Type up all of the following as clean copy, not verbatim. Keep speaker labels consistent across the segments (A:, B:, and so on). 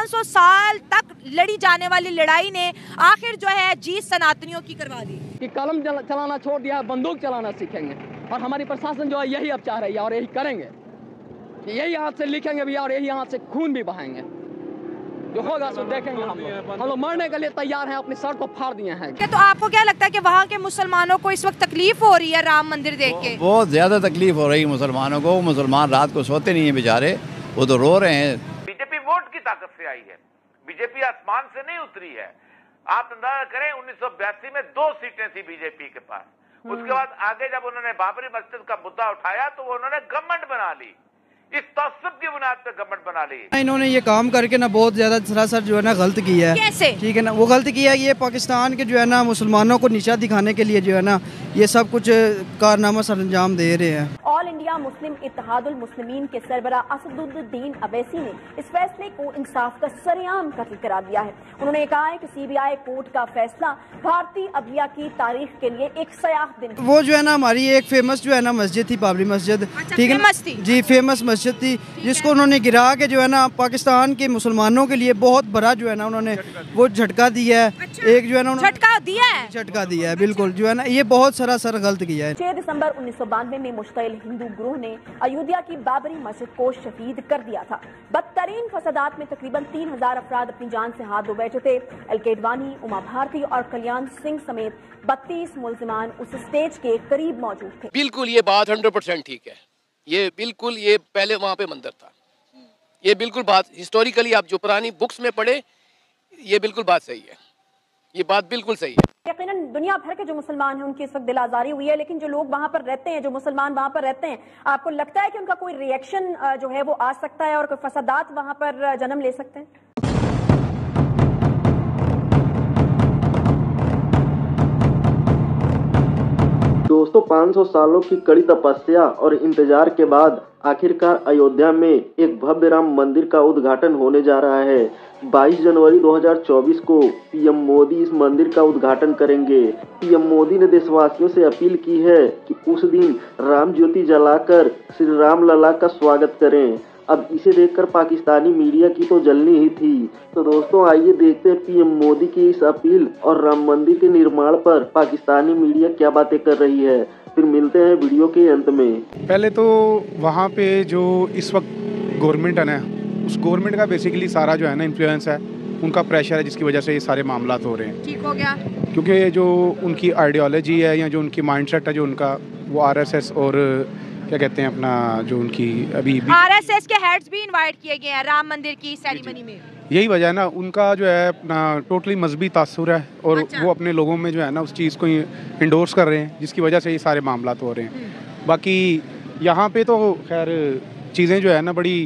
A: 500 साल तक लड़ी जाने वाली लड़ाई ने आखिर जो है जीत सनातनियों की करवा दी
B: कि कलम चलाना छोड़ दिया, बंदूक चलाना सीखेंगे। और हमारी प्रशासन जो है यही अब चाह रही है और यही करेंगे, यही हाथ से लिखेंगे भी और यही हाथ से खून भी बहाएंगे। जो होगा सो देखेंगे। हम लोग मरने के लिए तैयार हैं, अपनी सर को फाड़ दिए हैं।
A: तो आपको क्या लगता है कि वहाँ के मुसलमानों को इस वक्त तकलीफ हो रही है राम मंदिर देख के?
C: बहुत ज्यादा तकलीफ हो रही है मुसलमानों को। मुसलमान रात को सोते नहीं है बेचारे, वो तो रो रहे हैं।
D: बीजेपी वोट की ताकत से आई है, बीजेपी आसमान से नहीं उतरी है। आप अंदाजा करें 1982 में 2 सीटें थी बीजेपी के पास। उसके बाद आगे जब उन्होंने बाबरी मस्जिद का मुद्दा उठाया तो वो उन्होंने गवर्नमेंट बना ली, इस तसब्बुत की बुनियाद पे गवर्नमेंट बना ली।
E: इन्होंने ये काम करके ना बहुत ज्यादा सरासर जो है ना गलत किया है।
A: कैसे?
E: ठीक है ना, वो गलत किया है। ये पाकिस्तान के जो है ना मुसलमानों को नीचा दिखाने के लिए जो है ना ये सब कुछ कारनामा सर अंजाम दे रहे हैं।
F: All India Muslim Ittehadul Muslimeen के सरबरा असदुद्दीन अवैसी ने इस फैसले को इंसाफ का सरेआम कत्ल करार दिया है। उन्होंने कहा है कि सीबीआई कोर्ट का फैसला भारतीय अदलिया की तारीख के लिए एक सयाह दिन।
E: वो जो है ना हमारी एक फेमस जो है ना मस्जिद थी, बाबरी मस्जिद। ठीक है जी, फेमस मस्जिद थी जिसको उन्होंने गिरा के जो है ना पाकिस्तान के मुसलमानों के लिए बहुत बड़ा जो है ना उन्होंने वो झटका दिया है। एक जो है ना
A: झटका दिया है
E: बिल्कुल जो है ना ये बहुत सरासर गलत किया है।
F: 6 दिसंबर 1992 में मुश्तइल हिंदू ग्रोह ने अयोध्या की बाबरी मस्जिद को शहीद कर दिया था। बदतरीन फसादात में तकरीबन 3000 अफराद अपनी जान से हाथ धो बैठे थे। एलकेडवानी, उमा भारती और कल्याण सिंह समेत 32 मुल्जिमान उस स्टेज के करीब मौजूद थे।
B: बिल्कुल ये बात 100% ठीक है। ये बिल्कुल ये पहले वहाँ पे मंदिर था। ये बिल्कुल बात हिस्टोरिकली आप जो पुरानी बुक्स में पढ़े, ये बिल्कुल बात सही है। ये बात बिल्कुल सही है।
F: यकीनन दुनिया भर के जो मुसलमान हैं उनकी इस वक्त दिल आजारी हुई है, लेकिन जो लोग वहाँ पर रहते हैं, जो मुसलमान वहाँ पर रहते हैं, आपको लगता है कि उनका कोई रिएक्शन जो है वो आ सकता है और कोई फसादात वहाँ पर जन्म ले सकते हैं?
G: दोस्तों 500 सालों की कड़ी तपस्या और इंतजार के बाद आखिरकार अयोध्या में एक भव्य राम मंदिर का उद्घाटन होने जा रहा है। 22 जनवरी 2024 को पीएम मोदी इस मंदिर का उद्घाटन करेंगे। पीएम मोदी ने देशवासियों से अपील की है कि उस दिन राम ज्योति जलाकर श्री राम लला का स्वागत करें। अब इसे देखकर पाकिस्तानी मीडिया की तो जलनी ही थी। तो दोस्तों आइए देखते हैं पीएम मोदी की इस अपील और राम मंदिर के निर्माण पर पाकिस्तानी मीडिया क्या बातें कर रही है। फिर मिलते हैं वीडियो के अंत में।
H: पहले तो वहाँ पे जो इस वक्त गवर्नमेंट है ना, उस गवर्नमेंट का बेसिकली सारा जो है ना इन्फ्लुएंस है, उनका प्रेशर है, जिसकी वजह से ये सारे मामला हो रहे हैं।
A: ठीक हो गया
H: क्योंकि जो उनकी आइडियोलॉजी है या जो उनकी माइंडसेट है, जो उनका वो आरएसएस और क्या कहते हैं अपना जो उनकी अभी
A: आरएसएस के हेड्स भी इनवाइट किए गए हैं राम मंदिर की सेरेमनी में।
H: यही वजह है ना, उनका जो है अपना टोटली मजहबी तासुर है और वो अपने लोगों में जो है ना उस चीज़ को इंडोर्स कर रहे हैं, जिसकी वजह से ये सारे मामला हो रहे हैं। बाकी यहाँ पे तो खैर चीज़ें जो है ना बड़ी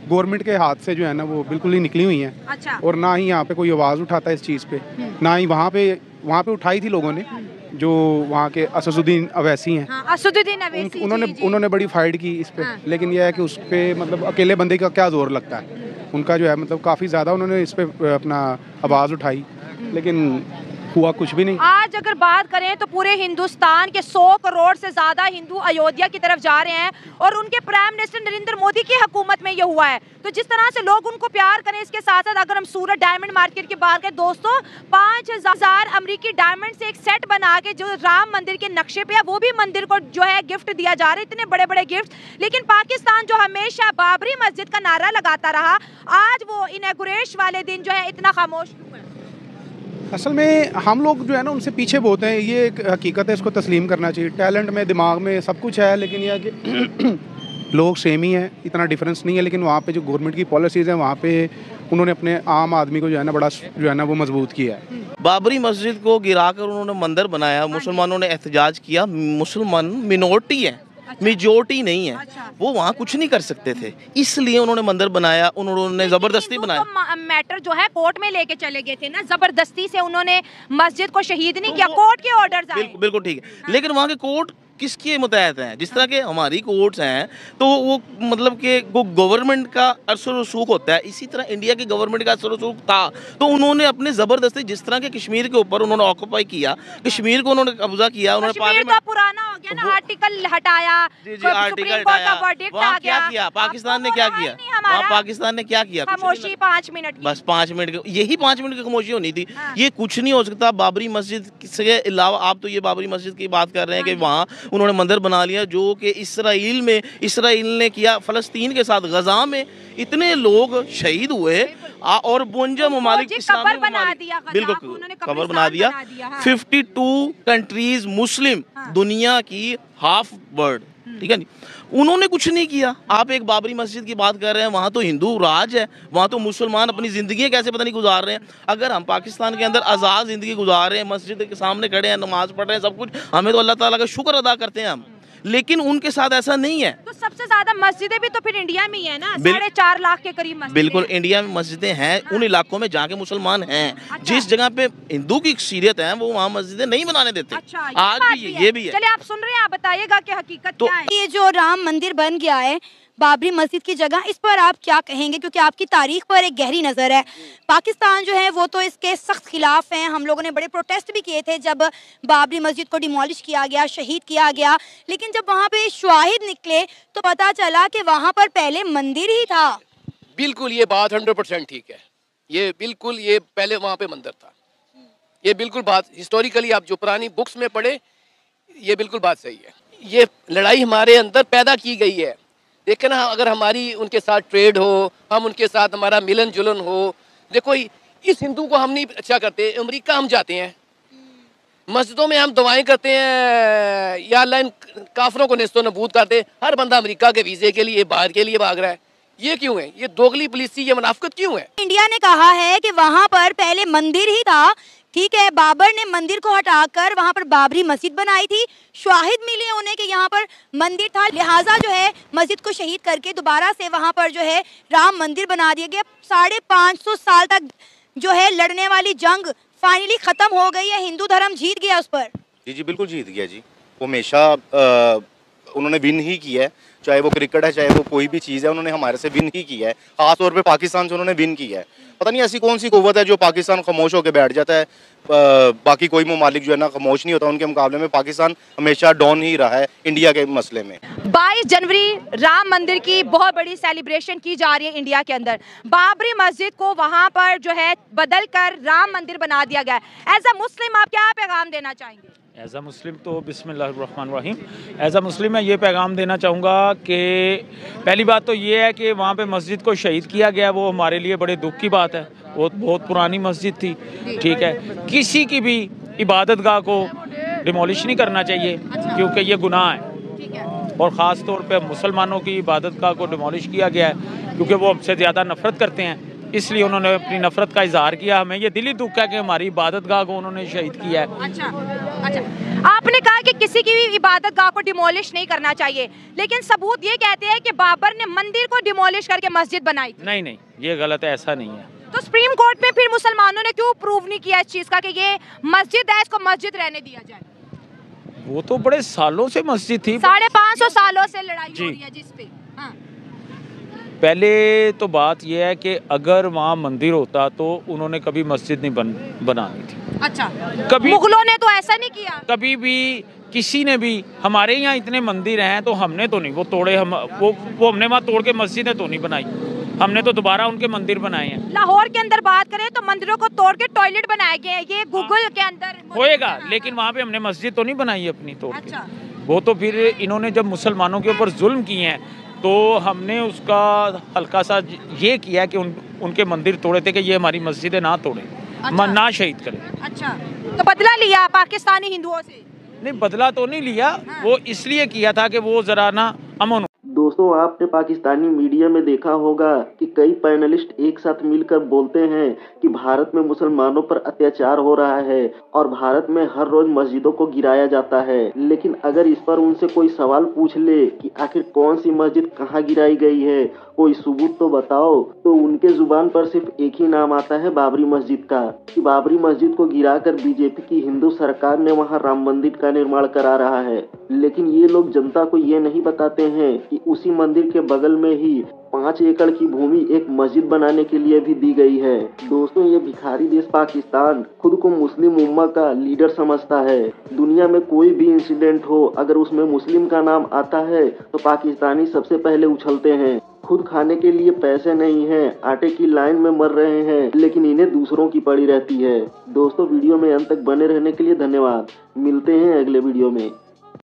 H: गवर्नमेंट के हाथ से जो है ना वो बिल्कुल ही निकली हुई हैं। और ना ही यहाँ पे कोई आवाज़ उठाता है इस चीज़ पे, ना ही वहाँ पे उठाई थी लोगों ने। जो वहाँ के असदुद्दीन अवैसी हैं,
A: असदुद्दीन अवैसी,
H: उन्होंने बड़ी फाइट की इस पे। लेकिन यह है कि उस पे मतलब अकेले बंदे का क्या जोर लगता है। उनका जो है मतलब काफ़ी ज़्यादा उन्होंने इस पे अपना आवाज़ उठाई, लेकिन हुआ कुछ भी नहीं।
A: आज अगर बात करें तो पूरे हिंदुस्तान के 100 करोड़ से ज्यादा हिंदू अयोध्या की तरफ जा रहे हैं और उनके प्राइम मिनिस्टर नरेंद्र मोदी की हुकूमत में ये हुआ है। तो जिस तरह से लोग उनको प्यार करें, इसके साथ साथ अगर हम सूरत डायमंड मार्केट की बात करें दोस्तों, 5000 अमेरिकी डायमंड से एक सेट बना के जो राम मंदिर के नक्शे पे है वो भी मंदिर को जो है गिफ्ट दिया जा रहा है, इतने बड़े बड़े गिफ्ट। लेकिन पाकिस्तान जो हमेशा बाबरी मस्जिद का नारा लगाता रहा, आज वो इनॉग्रेशन वाले दिन जो है इतना खामोश क्यों है?
H: असल में हम लोग जो है ना उनसे पीछे बहुत हैं, ये एक हकीकत है, इसको तस्लीम करना चाहिए। टैलेंट में, दिमाग में सब कुछ है, लेकिन यह है कि लोग सेम ही हैं, इतना डिफरेंस नहीं है। लेकिन वहाँ पे जो गवर्नमेंट की पॉलिसीज़ हैं वहाँ पे उन्होंने अपने आम आदमी को जो है ना बड़ा जो है ना वो मजबूत किया है।
I: बाबरी मस्जिद को गिराकर उन्होंने मंदिर बनाया, मुसलमानों ने एहतजाज किया। मुसलमान मिनोरिटी है, मेजोरिटी नहीं है। वो वहाँ कुछ नहीं कर सकते थे, इसलिए उन्होंने मंदिर बनाया, उन्होंने जबरदस्ती बनाया।
A: तो मैटर जो है कोर्ट में लेके चले गए थे ना, जबरदस्ती से उन्होंने मस्जिद को शहीद नहीं किया, कोर्ट के ऑर्डर्स आए।
I: बिल्कुल ठीक है, लेकिन वहाँ के कोर्ट किसके मुतहत हैं? जिस तरह के हमारी कोर्ट्स हैं तो वो मतलब कि वो गवर्नमेंट का असर रसूख होता है, इसी तरह इंडिया की गवर्नमेंट का असर रसूख था। तो उन्होंने अपने ज़बरदस्ती जिस तरह के कश्मीर के ऊपर उन्होंने ऑक्यूपाई किया, कश्मीर को उन्होंने कब्जा किया, उन्होंने
A: पार्लियामेंट पुराना हो गया ना, आर्टिकल हटाया,
I: आर्टिकल हटाया, वहाँ क्या किया पाकिस्तान ने, क्या किया वहाँ पाकिस्तान ने, क्या किया?
A: खामोशी 5 मिनट,
I: बस 5 मिनट, यही 5 मिनट की खामोशी होनी थी। ये कुछ नहीं हो सकता। बाबरी मस्जिद के अलावा आप तो ये बाबरी मस्जिद की बात कर रहे हैं कि वहाँ उन्होंने मंदिर बना लिया, जो कि इसराइल ने किया फ़लस्तीन के साथ। गजा में इतने लोग शहीद हुए और 52 ममालिक इस्लामी बिल्कुल कबर बना दिया। 52 कंट्रीज मुस्लिम, दुनिया की हाफ वर्ल्ड, ठीक है नहीं, उन्होंने कुछ नहीं किया। आप एक बाबरी मस्जिद की बात कर रहे हैं, वहाँ तो हिंदू राज है, वहाँ तो मुसलमान अपनी ज़िंदगी कैसे पता नहीं गुजार रहे हैं। अगर हम पाकिस्तान के अंदर आज़ाद ज़िंदगी गुजार रहे हैं, मस्जिद के सामने खड़े हैं, नमाज़ पढ़ रहे हैं, सब कुछ, हमें तो अल्लाह ताला का शुक्र अदा करते हैं हम, लेकिन उनके साथ ऐसा नहीं है।
A: तो सबसे ज्यादा मस्जिदें भी तो फिर इंडिया में ही है ना, 4.5 लाख के करीब मस्जिदें।
I: बिल्कुल, इंडिया में मस्जिदें हैं, उन इलाकों में जहाँ के मुसलमान हैं। अच्छा। जिस जगह पे हिंदू की अक्सरियत है वो वहाँ मस्जिदें नहीं बनाने देते।
A: अच्छा,
I: आज भी ये भी है।
A: चलिए आप सुन रहे हैं, आप बताइएगा कि हकीकत क्या है।
J: ये जो राम मंदिर बन गया है बाबरी मस्जिद की जगह, इस पर आप क्या कहेंगे, क्योंकि आपकी तारीख पर एक गहरी नज़र है। पाकिस्तान जो है वो तो इसके सख्त खिलाफ हैं, हम लोगों ने बड़े प्रोटेस्ट भी किए थे जब बाबरी मस्जिद को डिमोलिश किया गया, शहीद किया गया, लेकिन जब वहाँ पे शवाहिद निकले तो पता चला कि वहाँ पर पहले मंदिर ही था।
K: बिल्कुल, ये बात 100% ठीक है। ये बिल्कुल, ये पहले वहाँ पे मंदिर था। ये बिल्कुल बात हिस्टोरिकली आप जो पुरानी बुक्स में पढ़े, ये बिल्कुल बात सही है। ये लड़ाई हमारे अंदर पैदा की गई है। देखें ना, अगर हमारी उनके साथ ट्रेड हो, हम उनके साथ हमारा मिलन जुलन हो, देखो इस हिंदू को हम नहीं अच्छा करते, अमेरिका हम जाते हैं, मस्जिदों में हम दुआएं करते हैं, या अल्लाह इन काफरों को नेस्तो नबूद करते। हर बंदा अमेरिका के वीज़े के लिए, बाहर के लिए भाग रहा है। ये क्यों है? ये दोगली पुलिसी, ये मुनाफिकत क्यों है?
J: इंडिया ने कहा है कि वहाँ पर पहले मंदिर ही था, ठीक है, बाबर ने मंदिर को हटाकर वहाँ पर बाबरी मस्जिद बनाई थी, शवाहिद मिले उन्हें कि यहाँ पर मंदिर था, लिहाजा जो है मस्जिद को शहीद करके दोबारा से वहाँ पर जो है राम मंदिर बना दिया गया। 550 साल तक जो है लड़ने वाली जंग फाइनली खत्म हो गई है, हिंदू धर्म जीत गया उस पर।
L: जी बिल्कुल जीत गया जी, वो हमेशा उन्होंने विन ही किया है, चाहे वो क्रिकेट है, चाहे वो कोई भी चीज़ है, उन्होंने हमारे से विन ही किया है। खासतौर पे पाकिस्तान से उन्होंने विन किया है। पता नहीं ऐसी कौन सी कुव्वत है जो पाकिस्तान खामोश होकर बैठ जाता है, बाकी कोई ममालिक जो है ना खामोश नहीं होता। उनके मुकाबले में पाकिस्तान हमेशा डॉन ही रहा है इंडिया के मसले में।
A: 22 जनवरी राम मंदिर की बहुत बड़ी सेलिब्रेशन की जा रही है इंडिया के अंदर। बाबरी मस्जिद को वहाँ पर जो है बदल कर राम मंदिर बना दिया गया है। एज अ मुस्लिम आप क्या पैगाम देना चाहेंगे?
M: एज़ अ मुस्लिम तो बिस्मिल्लाहिर्रहमानिर्रहीम, एज़ अ मुस्लिम मैं ये पैगाम देना चाहूँगा कि पहली बात तो ये है कि वहाँ पे मस्जिद को शहीद किया गया, वो हमारे लिए बड़े दुख की बात है। वो बहुत पुरानी मस्जिद थी, ठीक है, किसी की भी इबादत गाह को डिमोलिश नहीं करना चाहिए, क्योंकि ये गुनाह है। और ख़ास तौर पे मुसलमानों की इबादत गाह को डिमोलिश किया गया है क्योंकि वो हमसे ज़्यादा नफ़रत करते हैं, इसलिए उन्होंने अपनी नफरत का इजहार किया। हमें ये दिली दुख है कि हमारी इबादत गाह को उन्होंने शहीद किया है।
A: अच्छा, आपने कहा कि किसी की भी इबादत गाह को डिमोलिश नहीं करना चाहिए, लेकिन सबूत ये कहते हैं कि बाबर ने मंदिर को डिमोलिश करके मस्जिद बनाई।
M: नहीं, ये गलत है, ऐसा नहीं है।
A: तो सुप्रीम कोर्ट में फिर मुसलमानों ने क्यों प्रूव नहीं किया इस चीज़ का कि ये मस्जिद है, इसको मस्जिद रहने दिया जाए?
M: वो तो बड़े सालों से मस्जिद थी,
A: 550 सालों से लड़ाई हो रही है जिस पे। हाँ।
M: पहले तो बात यह है कि अगर वहाँ मंदिर होता तो उन्होंने कभी मस्जिद नहीं बनानी थी।
A: अच्छा,
M: कभी
A: मुगलों ने तो ऐसा नहीं किया,
M: कभी भी किसी ने भी। हमारे यहाँ इतने मंदिर हैं तो हमने तो नहीं वो तोड़े, वो हमने वहाँ तोड़ के मस्जिदें तो नहीं बनाई, हमने तो दोबारा उनके मंदिर बनाए हैं।
A: लाहौर के अंदर बात करें तो मंदिरों को तोड़ के टॉयलेट बनाए गए हैं, ये गूगल के अंदर
M: होएगा, लेकिन वहाँ पे हमने मस्जिद तो नहीं बनाई अपनी तोड़ के। वो तो फिर इन्होंने जब मुसलमानों के ऊपर जुल्म किए हैं तो हमने उसका हल्का सा ये किया कि उनके मंदिर तोड़े थे कि ये हमारी मस्जिदें ना तोड़े, ना शहीद करें।
A: अच्छा, तो बदला लिया पाकिस्तानी हिंदुओं से?
M: नहीं, बदला तो नहीं लिया। हाँ। वो इसलिए किया था कि वो जरा ना अमन।
G: दोस्तों, आपने पाकिस्तानी मीडिया में देखा होगा कि कई पैनलिस्ट एक साथ मिलकर बोलते हैं कि भारत में मुसलमानों पर अत्याचार हो रहा है और भारत में हर रोज मस्जिदों को गिराया जाता है। लेकिन अगर इस पर उनसे कोई सवाल पूछ ले कि आखिर कौन सी मस्जिद कहाँ गिराई गई है, कोई सबूत तो बताओ, तो उनके जुबान पर सिर्फ एक ही नाम आता है, बाबरी मस्जिद का। कि बाबरी मस्जिद को गिराकर बीजेपी की हिंदू सरकार ने वहाँ राम मंदिर का निर्माण करा रहा है। लेकिन ये लोग जनता को ये नहीं बताते हैं कि उसी इसी मंदिर के बगल में ही 5 एकड़ की भूमि एक मस्जिद बनाने के लिए भी दी गई है। दोस्तों, ये भिखारी देश पाकिस्तान खुद को मुस्लिम उम्मा का लीडर समझता है। दुनिया में कोई भी इंसिडेंट हो, अगर उसमें मुस्लिम का नाम आता है तो पाकिस्तानी सबसे पहले उछलते हैं। खुद खाने के लिए पैसे नहीं हैं, आटे की लाइन में मर रहे हैं, लेकिन इन्हें दूसरों की पड़ी रहती है। दोस्तों, वीडियो में अंत तक बने रहने के लिए धन्यवाद। मिलते हैं अगले वीडियो में।